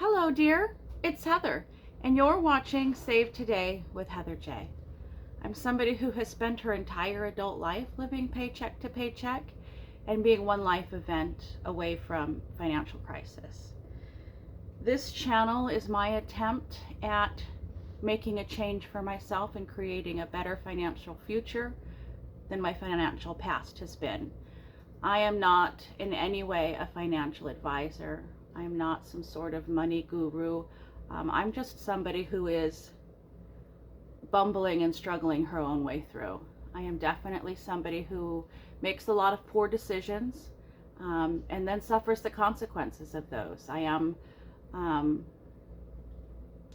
Hello, dear. It's Heather, and you're watching Save Today with Heather J. I'm somebody who has spent her entire adult life living paycheck to paycheck and being one life event away from financial crisis. This channel is my attempt at making a change for myself and creating a better financial future than my financial past has been. I am not in any way a financial advisor. I am not some sort of money guru. I'm just somebody who is bumbling and struggling her own way through. I am definitely somebody who makes a lot of poor decisions and then suffers the consequences of those. I'm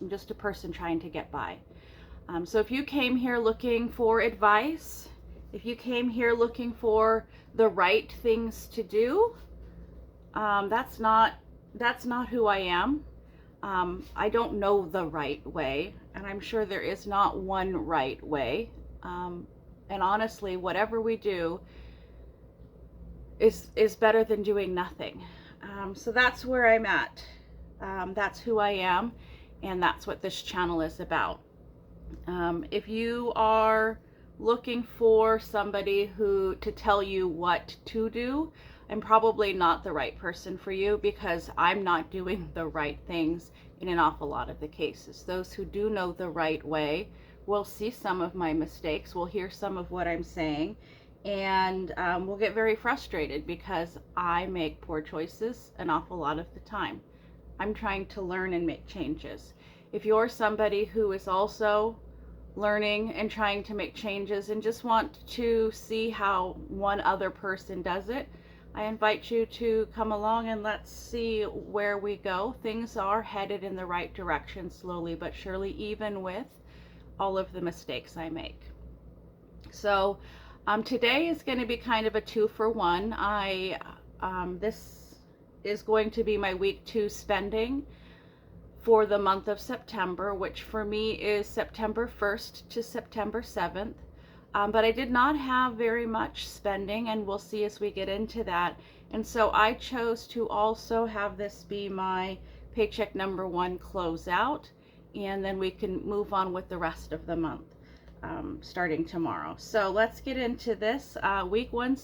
just a person trying to get by. So if you came here looking for advice, if you came here looking for the right things to do, that's not who I am. I don't know the right way, and I'm sure there is not one right way. And honestly, whatever we do is better than doing nothing. So that's where I'm at. That's who I am, and that's what this channel is about. If you are looking for somebody to tell you what to do, I'm probably not the right person for you, because I'm not doing the right things in an awful lot of the cases. Those who do know the right way will see some of my mistakes, will hear some of what I'm saying, and will get very frustrated because I make poor choices an awful lot of the time. I'm trying to learn and make changes. If you're somebody who is also learning and trying to make changes and just want to see how one other person does it, I invite you to come along and let's see where we go. Things are headed in the right direction slowly but surely, even with all of the mistakes I make. So today is going to be kind of a 2-for-1. This is going to be my week 2 spending for the month of September, which for me is September 1st to September 7th. But I did not have very much spending, and we'll see as we get into that. And so I chose to also have this be my paycheck number 1 closeout, and then we can move on with the rest of the month starting tomorrow. So let's get into this. Week 2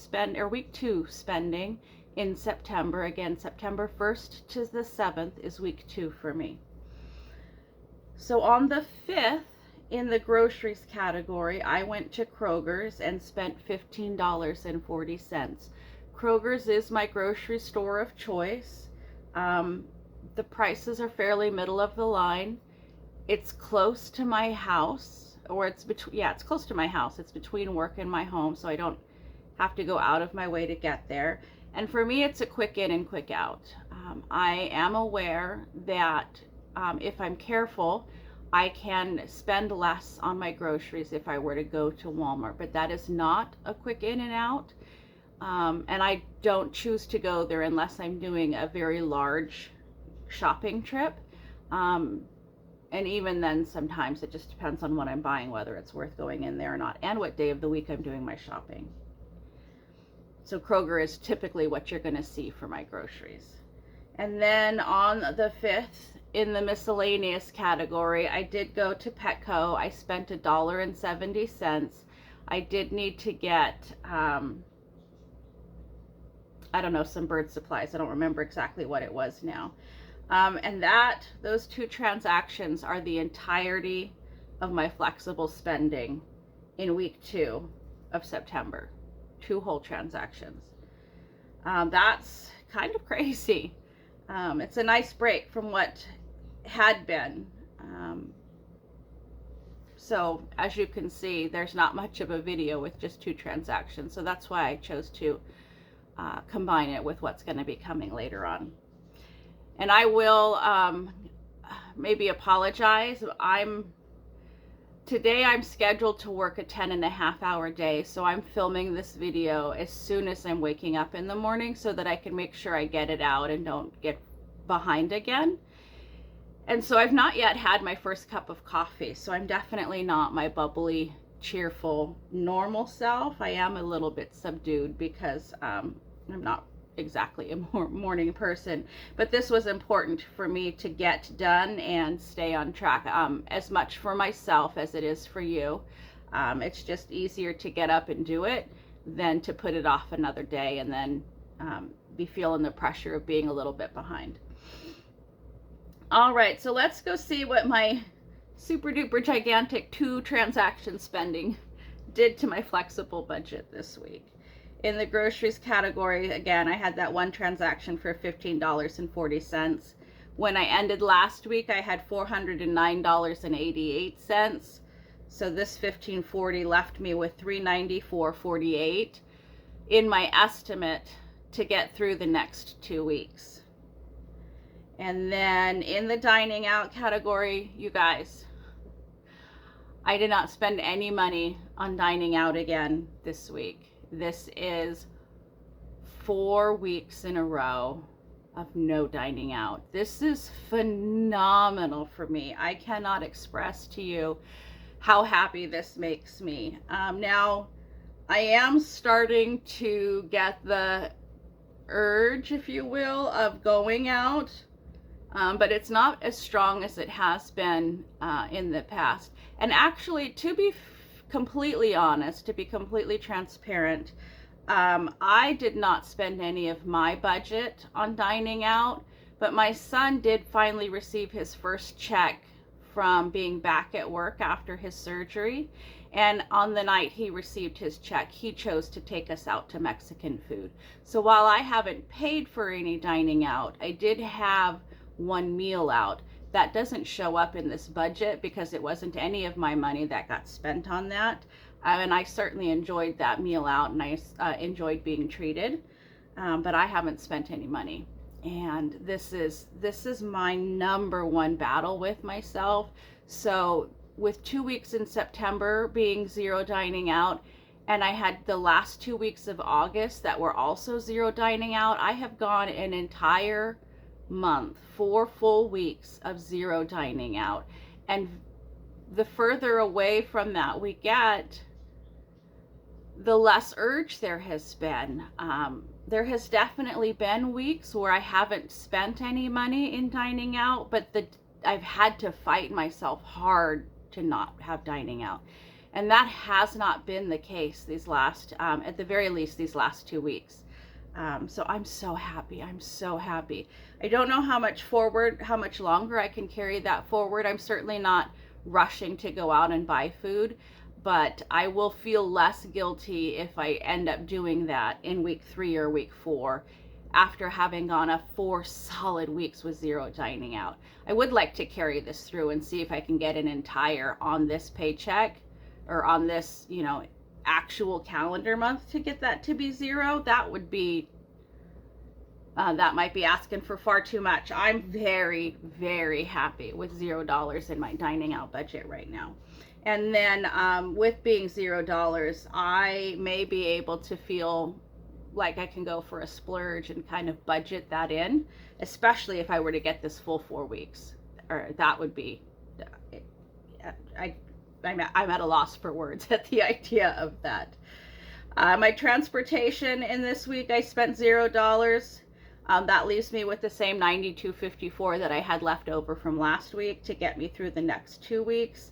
spending in September. Again, September 1st to the 7th is week 2 for me. So on the 5th, in the groceries category, I went to Kroger's and spent $15.40. Kroger's is my grocery store of choice. The prices are fairly middle of the line. It's close to my house, or it's close to my house. It's between work and my home, so I don't have to go out of my way to get there. And for me, it's a quick in and quick out. I am aware that if I'm careful, I can spend less on my groceries if I were to go to Walmart, but that is not a quick in and out. And I don't choose to go there unless I'm doing a very large shopping trip. And even then, sometimes it just depends on what I'm buying, whether it's worth going in there or not, and what day of the week I'm doing my shopping. So Kroger is typically what you're going to see for my groceries. And then on the 5th, in the miscellaneous category, I did go to Petco. I spent $1.70. I did need to get, some bird supplies. I don't remember exactly what it was now. And those 2 transactions are the entirety of my flexible spending in week 2 of September. 2 whole transactions. That's kind of crazy. It's a nice break from what had been. So as you can see, there's not much of a video with just 2 transactions. So that's why I chose to combine it with what's going to be coming later on. And I will maybe apologize. Today I'm scheduled to work a 10.5-hour day, so I'm filming this video as soon as I'm waking up in the morning so that I can make sure I get it out and don't get behind again. And so I've not yet had my first cup of coffee, so I'm definitely not my bubbly, cheerful, normal self. I am a little bit subdued because I'm not exactly a morning person, but this was important for me to get done and stay on track, as much for myself as it is for you. It's just easier to get up and do it than to put it off another day and then be feeling the pressure of being a little bit behind. All right, so let's go see what my super duper gigantic 2 transaction spending did to my flexible budget this week. In the groceries category, again, I had that one transaction for $15.40. When I ended last week, I had $409.88. So this $15.40 left me with $394.48 in my estimate to get through the next 2 weeks. And then in the dining out category, you guys, I did not spend any money on dining out again this week. This is 4 weeks in a row of no dining out. This is phenomenal for me. I cannot express to you how happy this makes me. Now, I am starting to get the urge, if you will, of going out, but it's not as strong as it has been in the past. And actually, to be completely honest, to be completely transparent, I did not spend any of my budget on dining out, but my son did finally receive his first check from being back at work after his surgery. And on the night he received his check, he chose to take us out to Mexican food. So while I haven't paid for any dining out, I did have one meal out. That doesn't show up in this budget because it wasn't any of my money that got spent on that. And I certainly enjoyed that meal out, and I enjoyed being treated, but I haven't spent any money. And this is my number one battle with myself. So with 2 weeks in September being zero dining out, and I had the last 2 weeks of August that were also zero dining out, I have gone an entire month, 4 full weeks of zero dining out. And the further away from that we get, the less urge there has been. There has definitely been weeks where I haven't spent any money in dining out, but I've had to fight myself hard to not have dining out. And that has not been the case these last, at the very least, these last 2 weeks. So I'm so happy. I'm so happy. I don't know how much longer I can carry that forward. I'm certainly not rushing to go out and buy food, but I will feel less guilty if I end up doing that in week 3 or week 4 after having gone 4 solid weeks with zero dining out. I would like to carry this through and see if I can get an entire on this paycheck or on this, actual calendar month to get that to be zero. That would be, that might be asking for far too much. I'm very, very happy with $0 in my dining out budget right now. And then with being $0, I may be able to feel like I can go for a splurge and kind of budget that in, especially if I were to get this full 4 weeks. Or that would be, I'm at a loss for words at the idea of that. My transportation in this week, I spent $0. That leaves me with the same $92.54 that I had left over from last week to get me through the next 2 weeks.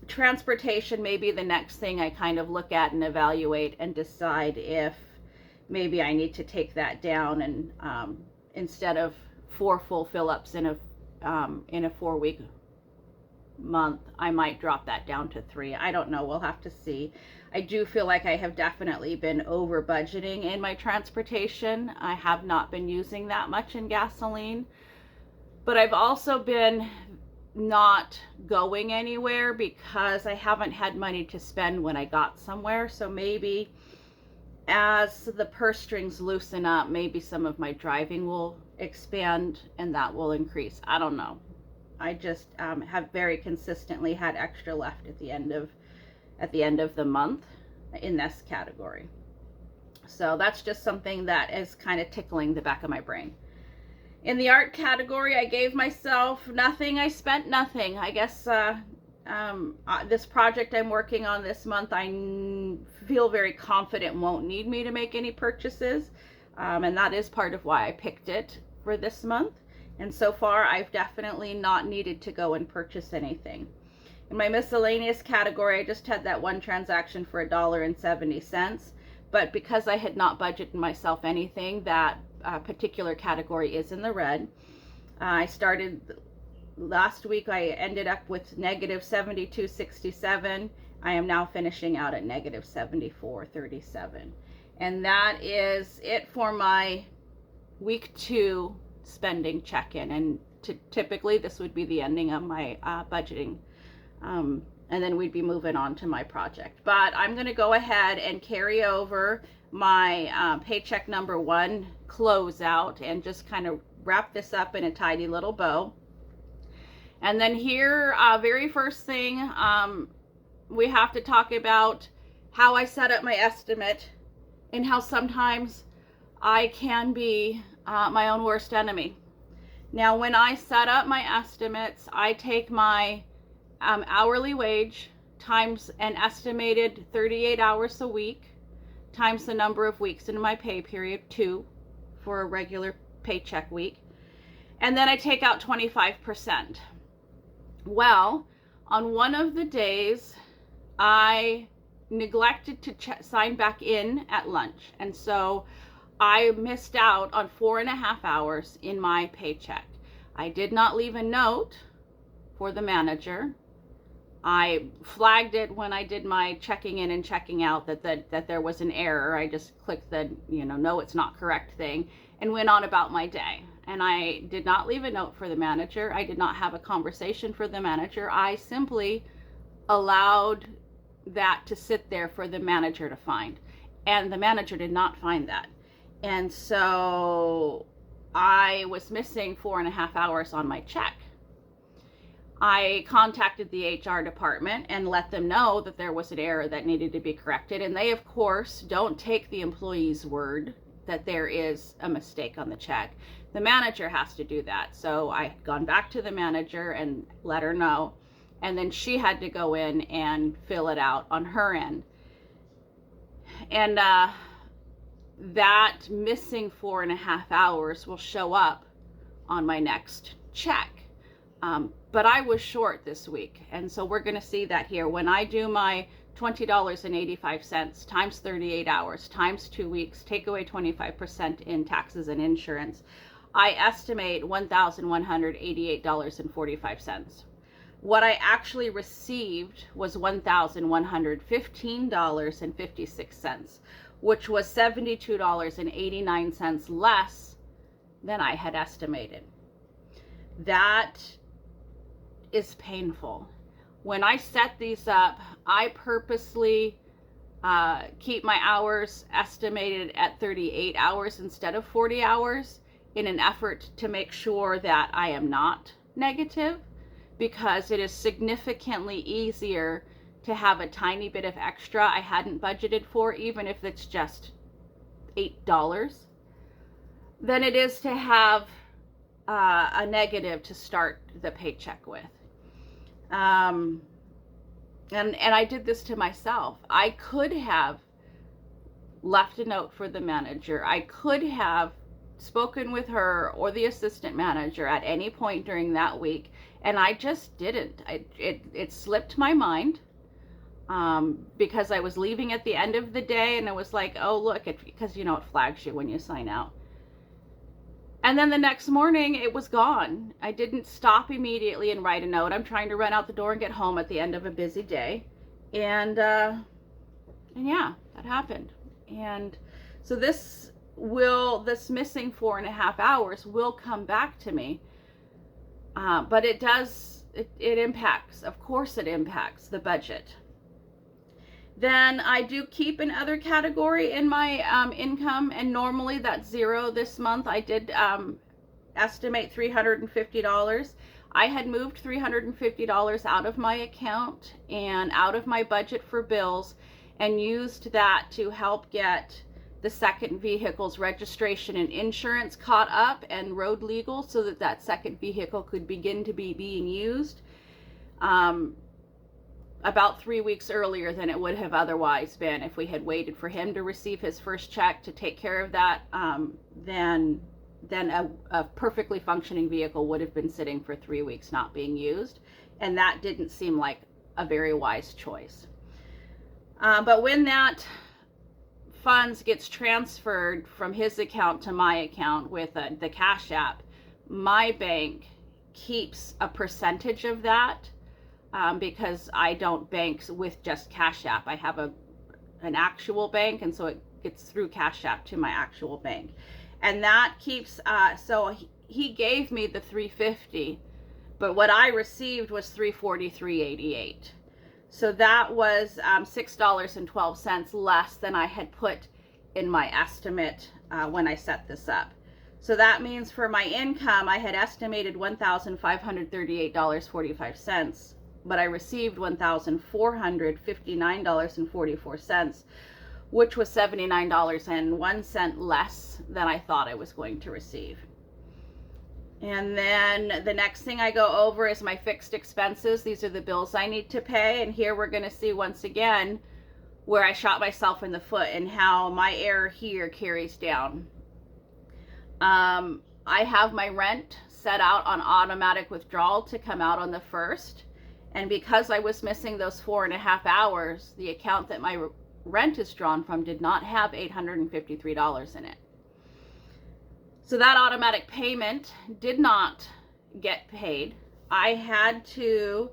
Transportation may be the next thing I kind of look at and evaluate and decide if maybe I need to take that down, and instead of 4 full fill-ups in a 4-week month, I might drop that down to 3. I don't know. We'll have to see. I do feel like I have definitely been over budgeting in my transportation. I have not been using that much in gasoline, but I've also been not going anywhere because I haven't had money to spend when I got somewhere. So maybe as the purse strings loosen up, maybe some of my driving will expand and that will increase. I don't know. I just have very consistently had extra left at the end of the month in this category. So that's just something that is kind of tickling the back of my brain. In the art category, I gave myself nothing. I spent nothing. I guess This project I'm working on this month, feel very confident won't need me to make any purchases. And that is part of why I picked it for this month. And so far, I've definitely not needed to go and purchase anything. In my miscellaneous category, I just had that one transaction for $1.70. But because I had not budgeted myself anything, that particular category is in the red. I started last week, I ended up with negative 72.67. I am now finishing out at negative 74.37. And that is it for my week 2 spending check-in. And typically this would be the ending of my budgeting. And then we'd be moving on to my project. But I'm going to go ahead and carry over my paycheck number 1 closeout and just kind of wrap this up in a tidy little bow. And then here, very first thing, we have to talk about how I set up my estimate and how sometimes I can be my own worst enemy. Now, when I set up my estimates, I take my hourly wage times an estimated 38 hours a week times the number of weeks in my pay period, 2 for a regular paycheck week, and then I take out 25%. Well, on one of the days, I neglected to sign back in at lunch, and so I missed out on 4.5 hours in my paycheck. I did not leave a note for the manager. I flagged it when I did my checking in and checking out that there was an error. I just clicked the, no, it's not correct thing and went on about my day. And I did not leave a note for the manager. I did not have a conversation for the manager. I simply allowed that to sit there for the manager to find. And the manager did not find that. And so I was missing 4.5 hours on my check. I contacted the HR department and let them know that there was an error that needed to be corrected. And they, of course, don't take the employee's word that there is a mistake on the check. The manager has to do that. So I had gone back to the manager and let her know. And then she had to go in and fill it out on her end. And that missing 4.5 hours will show up on my next check. But I was short this week. And so we're going to see that here. When I do my $20.85 times 38 hours times 2 weeks, take away 25% in taxes and insurance, I estimate $1,188.45. What I actually received was $1,115.56, which was $72.89 less than I had estimated. That is painful. When I set these up, I purposely keep my hours estimated at 38 hours instead of 40 hours in an effort to make sure that I am not negative, because it is significantly easier to have a tiny bit of extra I hadn't budgeted for, even if it's just $8, than it is to have a negative to start the paycheck with. And I did this to myself. I could have left a note for the manager. I could have spoken with her or the assistant manager at any point during that week, and I just didn't. It slipped my mind because I was leaving at the end of the day, and it was like, oh, look, because it flags you when you sign out. And then the next morning, it was gone. I didn't stop immediately and write a note. I'm trying to run out the door and get home at the end of a busy day. And yeah, that happened. And so this missing 4.5 hours will come back to me. But it impacts, of course it impacts the budget. Then I do keep another category in my income, and normally that's zero. This month I did estimate $350. I had moved $350 out of my account and out of my budget for bills, and used that to help get the second vehicle's registration and insurance caught up and road legal, so that second vehicle could begin to be being used. about 3 weeks earlier than it would have otherwise been if we had waited for him to receive his first check to take care of that. Then a perfectly functioning vehicle would have been sitting for 3 weeks not being used, and that didn't seem like a very wise choice. But when that funds gets transferred from his account to my account with the Cash App, my bank keeps a percentage of that, because I don't bank with just Cash App. I have an actual bank, and so it gets through Cash App to my actual bank, and that keeps so he gave me the $350, but what I received was $343.88. So that was $6.12 less than I had put in my estimate when I set this up. So that means for my income, I had estimated $1,538.45, but I received $1,459.44, which was $79.01 less than I thought I was going to receive. And then the next thing I go over is my fixed expenses. These are the bills I need to pay. And here we're going to see once again where I shot myself in the foot and how my error here carries down. I have my rent set out on automatic withdrawal to come out on the 1st. And because I was missing those 4.5 hours, the account that my rent is drawn from did not have $853 in it. So that automatic payment did not get paid. I had to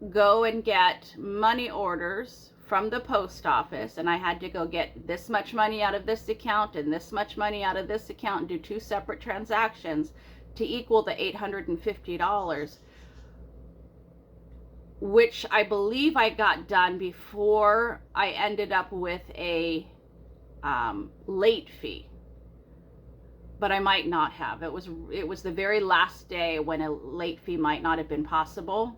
go and get money orders from the post office, and I had to go get this much money out of this account and this much money out of this account and do 2 separate transactions to equal the $850, which I believe I got done before I ended up with a late fee. But I might not have. It was the very last day when a late fee might not have been possible,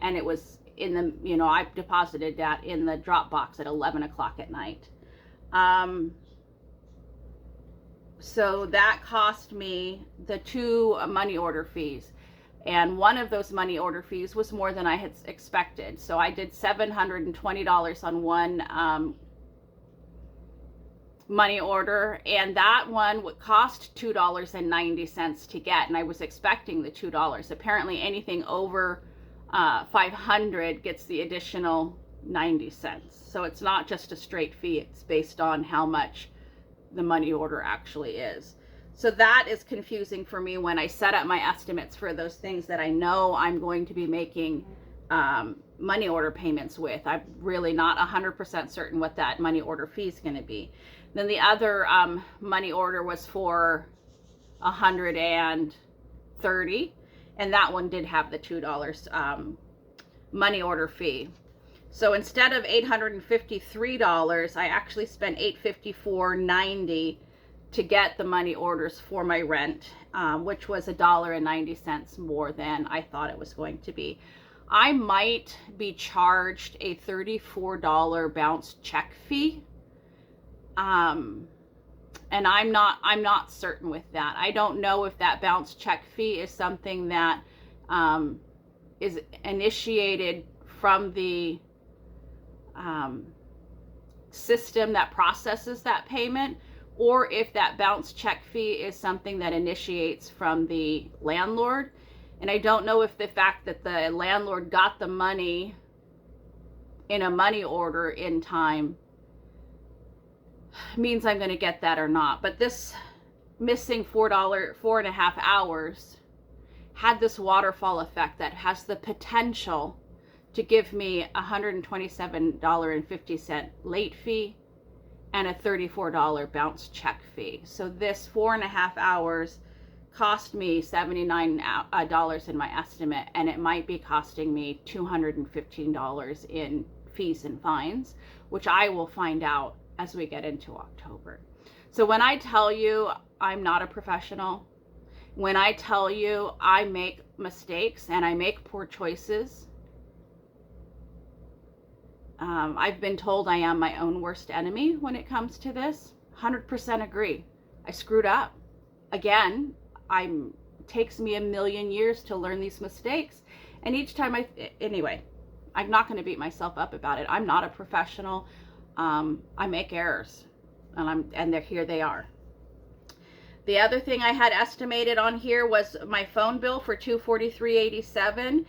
and it was in the, I deposited that in the Dropbox at 11 o'clock at night. So that cost me the 2 money order fees, and one of those money order fees was more than I had expected. So I did $720 on one money order, and that one would cost $2.90 to get, and I was expecting the $2. Apparently anything over 500 gets the additional 90 cents. So it's not just a straight fee, it's based on how much the money order actually is. So that is confusing for me when I set up my estimates for those things that I know I'm going to be making money order payments with. I'm really not 100% certain what that money order fee is going to be. Then the other money order was for $130, and that one did have the $2 money order fee. So instead of $853, I actually spent $854.90 to get the money orders for my rent, which was $1.90 more than I thought it was going to be. I might be charged a $34 bounce check fee. And I'm not certain with that. I don't know if that bounce check fee is something that is initiated from the system that processes that payment, or if that bounce check fee is something that initiates from the landlord. And I don't know if the fact that the landlord got the money in a money order in time means I'm going to get that or not. But this missing $4.5 hours had this waterfall effect that has the potential to give me $127.50 late fee and a $34 bounce check fee. So this 4.5 hours cost me $79 in my estimate, and it might be costing me $215 in fees and fines, which I will find out as we get into October. So when I tell you I'm not a professional, when I tell you I make mistakes and I make poor choices, I've been told I am my own worst enemy when it comes to this. 100% agree. I screwed up. Again, it takes me a million years to learn these mistakes. And each time anyway, I'm not going to beat myself up about it. I'm not a professional. I make errors, and here they are. The other thing I had estimated on here was my phone bill for $243.87.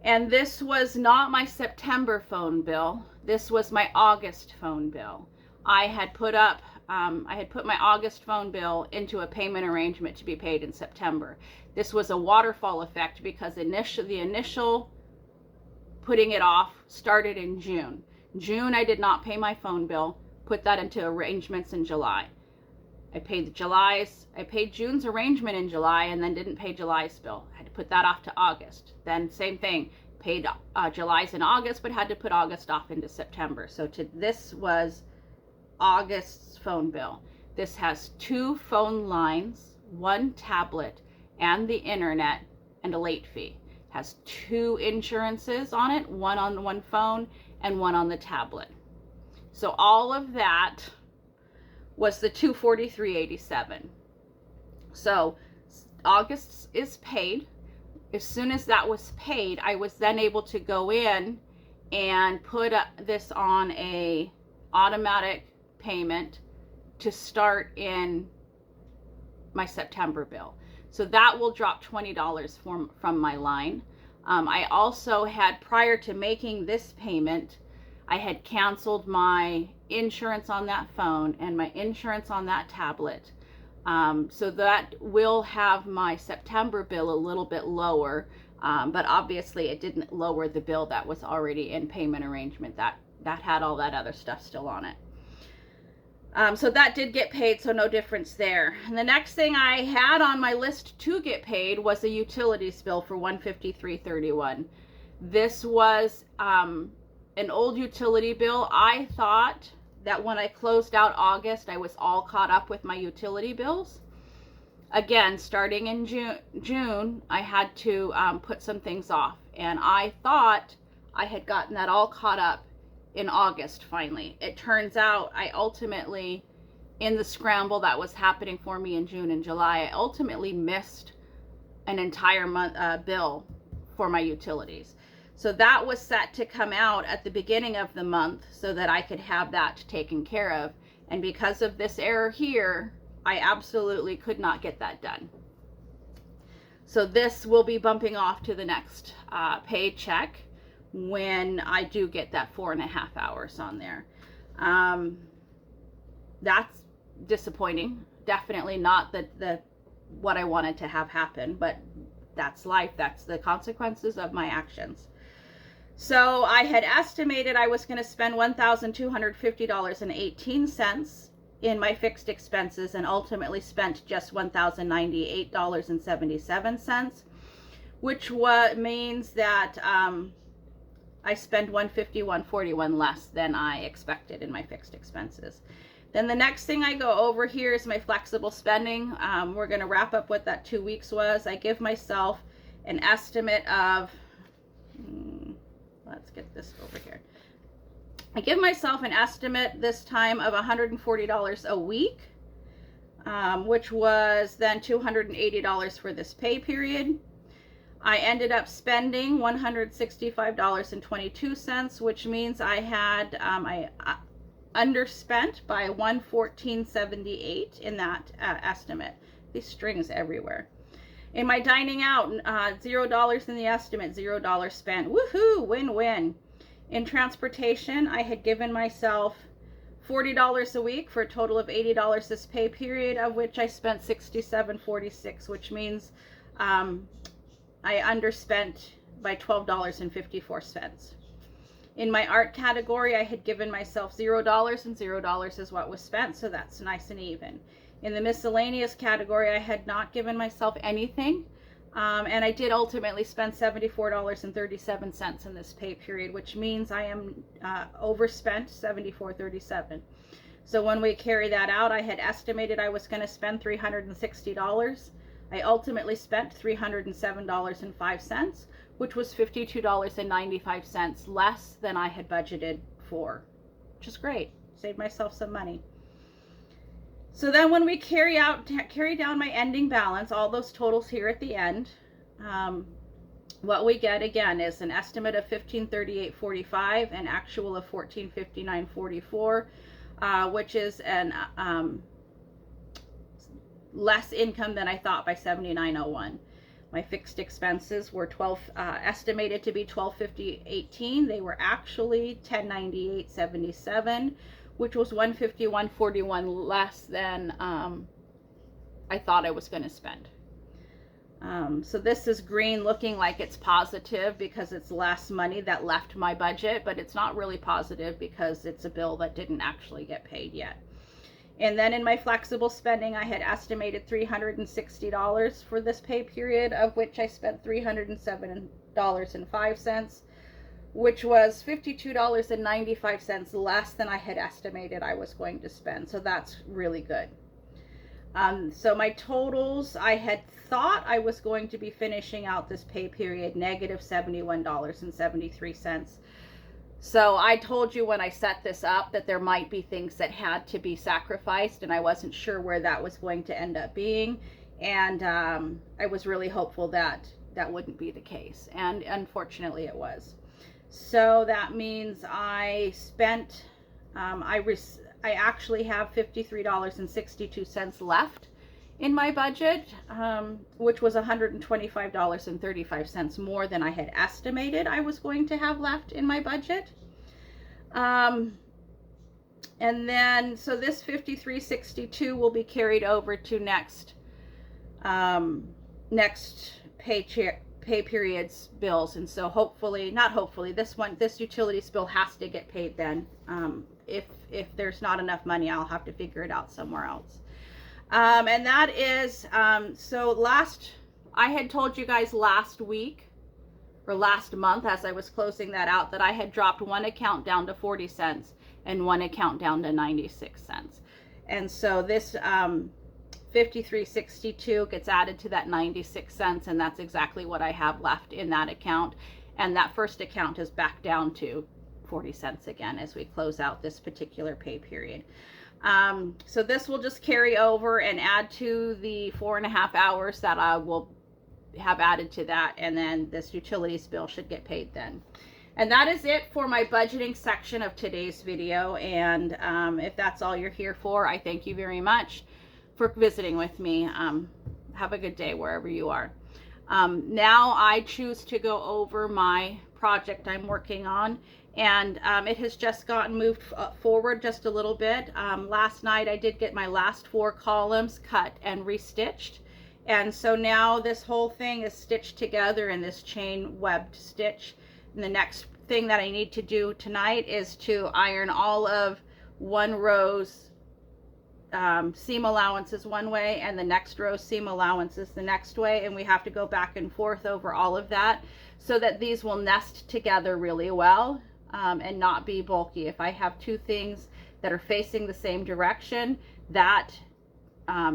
And this was not my September phone bill. This was my August phone bill. I had put my August phone bill into a payment arrangement to be paid in September. This was a waterfall effect because the initial putting it off started in June. June, I did not pay my phone bill, put that into arrangements in July. I paid June's arrangement in July and then didn't pay July's bill. I had to put that off to August. Then same thing, paid July's in August, but had to put August off into September. So this was August's phone bill. This has 2 phone lines, 1 tablet, and the internet, and a late fee. It has 2 insurances on it, 1 on one phone and 1 on the tablet. So all of that was the $243.87. So August is paid. As soon as that was paid, I was then able to go in and put this on a automatic payment to start in my September bill. So that will drop $20 from my line. I also had, prior to making this payment, I had canceled my insurance on that phone and my insurance on that tablet. So that will have my September bill a little bit lower, but obviously it didn't lower the bill that was already in payment arrangement. That had all that other stuff still on it. So that did get paid, so no difference there. And the next thing I had on my list to get paid was a utilities bill for $153.31. This was an old utility bill. I thought that when I closed out August, I was all caught up with my utility bills. Again, starting in June, I had to put some things off. And I thought I had gotten that all caught up in August finally. It turns out I ultimately, in the scramble that was happening for me in June and July, I ultimately missed an entire month bill for my utilities. So that was set to come out at the beginning of the month so that I could have that taken care of. And because of this error here, I absolutely could not get that done. So this will be bumping off to the next paycheck when I do get that 4.5 hours on there. That's disappointing. Definitely not the what I wanted to have happen, but that's life. That's the consequences of my actions. So I had estimated I was going to spend $1,250.18 in my fixed expenses and ultimately spent just $1,098.77, which means that I spend $151.41 less than I expected in my fixed expenses. Then the next thing I go over here is my flexible spending. We're going to wrap up what that 2 weeks was. I give myself an estimate of, let's get this over here. I give myself an estimate this time of $140 a week, which was then $280 for this pay period. I ended up spending $165.22, which means I had I underspent by $114.78 in that estimate. These strings everywhere. In my dining out, $0 in the estimate, $0 spent. Woohoo! Win-win. In transportation, I had given myself $40 a week for a total of $80 this pay period, of which I spent $67.46, which means I underspent by $12.54. In my art category, I had given myself $0 and $0 is what was spent, so that's nice and even. In the miscellaneous category, I had not given myself anything, and I did ultimately spend $74.37 in this pay period, which means I am overspent $74.37. So when we carry that out, I had estimated I was going to spend $360. I ultimately spent $307.05, which was $52.95 less than I had budgeted for, which is great. Saved myself some money. So then when we carry down my ending balance, all those totals here at the end, what we get again is an estimate of $1538.45, an actual of $1459.44, which is an less income than I thought by $79.01. My fixed expenses were estimated to be $1250.18. They were actually $1098.77, which was $151.41 less than I thought I was going to spend. So this is green, looking like it's positive because it's less money that left my budget, but it's not really positive because it's a bill that didn't actually get paid yet. And then in my flexible spending, I had estimated $360 for this pay period, of which I spent $307.05, which was $52.95 less than I had estimated I was going to spend. So that's really good. So my totals, I had thought I was going to be finishing out this pay period negative $71.73. So I told you when I set this up that there might be things that had to be sacrificed, and I wasn't sure where that was going to end up being. And I was really hopeful that that wouldn't be the case. And unfortunately it was. So that means I spent, I actually have $53.62 left in my budget, which was $125.35 more than I had estimated I was going to have left in my budget. And then, so this $53.62 will be carried over to next pay period's bills. And so hopefully, not hopefully, this utilities bill has to get paid then. If there's not enough money, I'll have to figure it out somewhere else. And that is, so I had told you guys last week or last month as I was closing that out that I had dropped one account down to 40 cents and one account down to 96 cents. And so this $53.62 gets added to that 96 cents, and that's exactly what I have left in that account. And that first account is back down to 40 cents again as we close out this particular pay period. So this will just carry over and add to the 4.5 hours that I will have added to that, and then this utilities bill should get paid then. And that is it for my budgeting section of today's video. And if that's all you're here for, I thank you very much for visiting with me. Have a good day wherever you are. Now I choose to go over my project I'm working on, and it has just gotten moved forward just a little bit. Last night I did get my last 4 columns cut and restitched, and so now this whole thing is stitched together in this chain webbed stitch. And the next thing that I need to do tonight is to iron all of one row's seam allowances one way and the next row seam allowances the next way, and we have to go back and forth over all of that so that these will nest together really well and not be bulky. If I have 2 things that are facing the same direction, that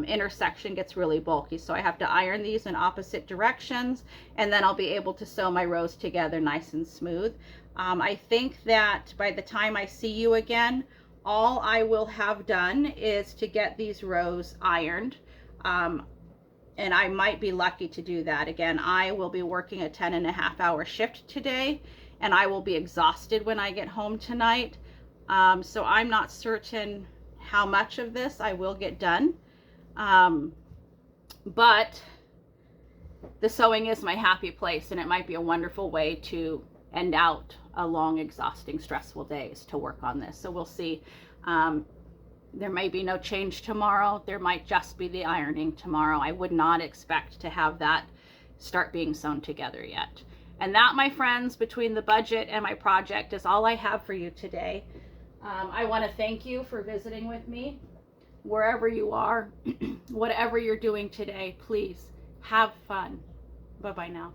intersection gets really bulky. So I have to iron these in opposite directions, and then I'll be able to sew my rows together nice and smooth. I think that by the time I see you again, all I will have done is to get these rows ironed, and I might be lucky to do that. Again, I will be working a 10.5-hour shift today, and I will be exhausted when I get home tonight. So I'm not certain how much of this I will get done, but the sewing is my happy place, and it might be a wonderful way to end out a long, exhausting, stressful days to work on this. So we'll see. There may be no change tomorrow. There might just be the ironing tomorrow. I would not expect to have that start being sewn together yet. And that, my friends, between the budget and my project, is all I have for you today. I want to thank you for visiting with me. Wherever you are, whatever you're doing today, please have fun. Bye-bye now.